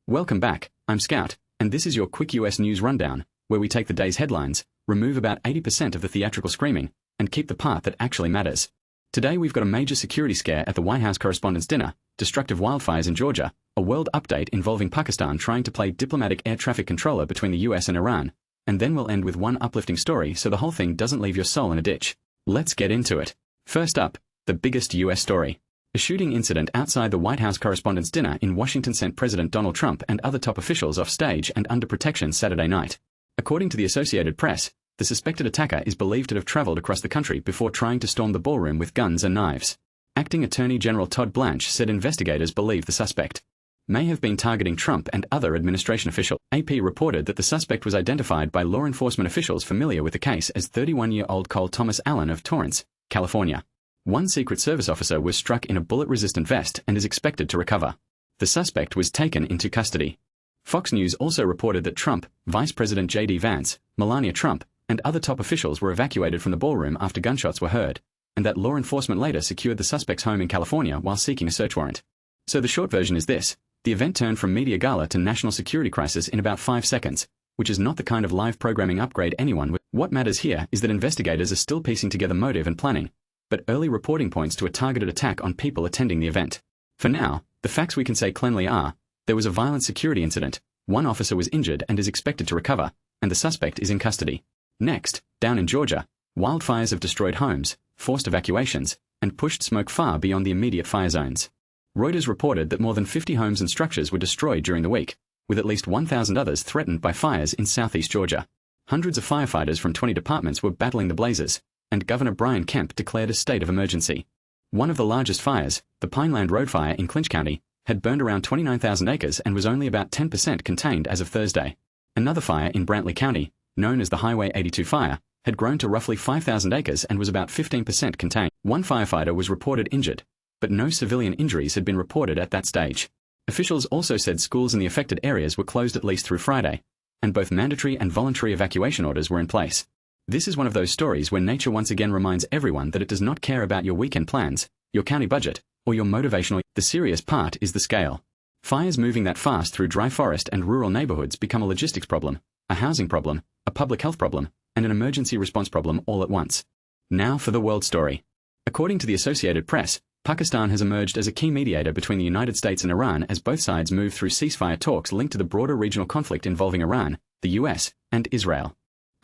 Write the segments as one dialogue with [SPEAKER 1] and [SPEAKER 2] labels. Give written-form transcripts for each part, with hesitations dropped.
[SPEAKER 1] Welcome back, I'm Scout, and this is your quick US news rundown, where we take the day's headlines, remove about 80% of the theatrical screaming, and keep the part that actually matters. Today we've got a major security scare at the White House Correspondents Dinner, destructive wildfires in Georgia, a world update involving Pakistan trying to play diplomatic air traffic controller between the US and Iran, and then we'll end with one uplifting story so the whole thing doesn't leave your soul in a ditch. Let's get into it. First up, the biggest US story. A shooting incident outside the White House Correspondents' Dinner in Washington sent President Donald Trump and other top officials off stage and under protection Saturday night. According to the Associated Press, the suspected attacker is believed to have traveled across the country before trying to storm the ballroom with guns and knives. Acting Attorney General Todd Blanche said investigators believe the suspect may have been targeting Trump and other administration officials. AP reported that the suspect was identified by law enforcement officials familiar with the case as 31-year-old Cole Thomas Allen of Torrance, California. One Secret Service officer was struck in a bullet-resistant vest and is expected to recover. The suspect was taken into custody. Fox News also reported that Trump, Vice President J.D. Vance, Melania Trump, and other top officials were evacuated from the ballroom after gunshots were heard, and that law enforcement later secured the suspect's home in California while seeking a search warrant. So the short version is this: the event turned from media gala to national security crisis in about 5 seconds, which is not the kind of live programming upgrade anyone would. What matters here is that investigators are still piecing together motive and planning, but early reporting points to a targeted attack on people attending the event. For now, the facts we can say cleanly are: there was a violent security incident, one officer was injured and is expected to recover, and the suspect is in custody. Next, down in Georgia, wildfires have destroyed homes, forced evacuations, and pushed smoke far beyond the immediate fire zones. Reuters reported that more than 50 homes and structures were destroyed during the week, with at least 1,000 others threatened by fires in southeast Georgia. Hundreds of firefighters from 20 departments were battling the blazes, and Governor Brian Kemp declared a state of emergency. One of the largest fires, the Pineland Road Fire in Clinch County, had burned around 29,000 acres and was only about 10% contained as of Thursday. Another fire in Brantley County, known as the Highway 82 fire, had grown to roughly 5,000 acres and was about 15% contained. One firefighter was reported injured, but no civilian injuries had been reported at that stage. Officials also said schools in the affected areas were closed at least through Friday, and both mandatory and voluntary evacuation orders were in place. This is one of those stories where nature once again reminds everyone that it does not care about your weekend plans, your county budget, or your motivational. The serious part is the scale. Fires moving that fast through dry forest and rural neighborhoods become a logistics problem, a housing problem, a public health problem, and an emergency response problem all at once. Now for the world story. According to the Associated Press, Pakistan has emerged as a key mediator between the United States and Iran as both sides move through ceasefire talks linked to the broader regional conflict involving Iran, the US, and Israel.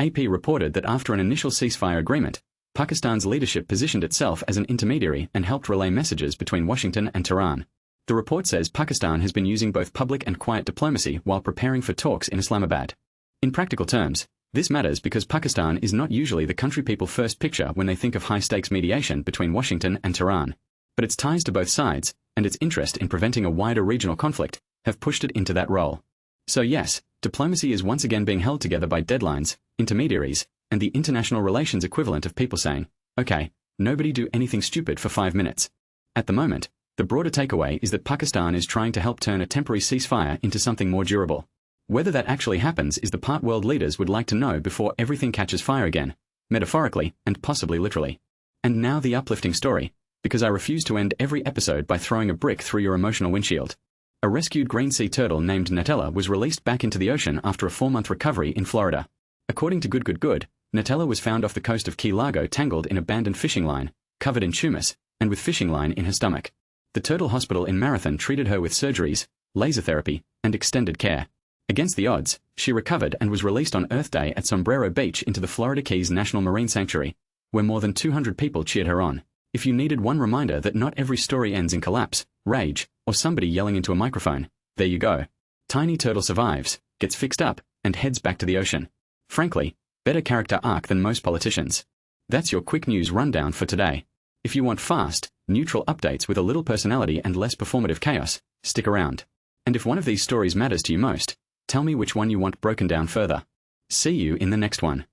[SPEAKER 1] AP reported that after an initial ceasefire agreement, Pakistan's leadership positioned itself as an intermediary and helped relay messages between Washington and Tehran. The report says Pakistan has been using both public and quiet diplomacy while preparing for talks in Islamabad. In practical terms, this matters because Pakistan is not usually the country people first picture when they think of high-stakes mediation between Washington and Tehran. But its ties to both sides, and its interest in preventing a wider regional conflict, have pushed it into that role. So yes, diplomacy is once again being held together by deadlines, intermediaries, and the international relations equivalent of people saying, okay, nobody do anything stupid for 5 minutes. At the moment, the broader takeaway is that Pakistan is trying to help turn a temporary ceasefire into something more durable. Whether that actually happens is the part world leaders would like to know before everything catches fire again, metaphorically and possibly literally. And now the uplifting story, because I refuse to end every episode by throwing a brick through your emotional windshield. A rescued green sea turtle named Nutella was released back into the ocean after a 4-month recovery in Florida. According to Good, Nutella was found off the coast of Key Largo tangled in abandoned fishing line, covered in humus, and with fishing line in her stomach. The Turtle Hospital in Marathon treated her with surgeries, laser therapy, and extended care. Against the odds, she recovered and was released on Earth Day at Sombrero Beach into the Florida Keys National Marine Sanctuary, where more than 200 people cheered her on. If you needed one reminder that not every story ends in collapse, rage, or somebody yelling into a microphone, there you go. Tiny Turtle survives, gets fixed up, and heads back to the ocean. Frankly, better character arc than most politicians. That's your quick news rundown for today. If you want fast, neutral updates with a little personality and less performative chaos, stick around. And if one of these stories matters to you most, tell me which one you want broken down further. See you in the next one.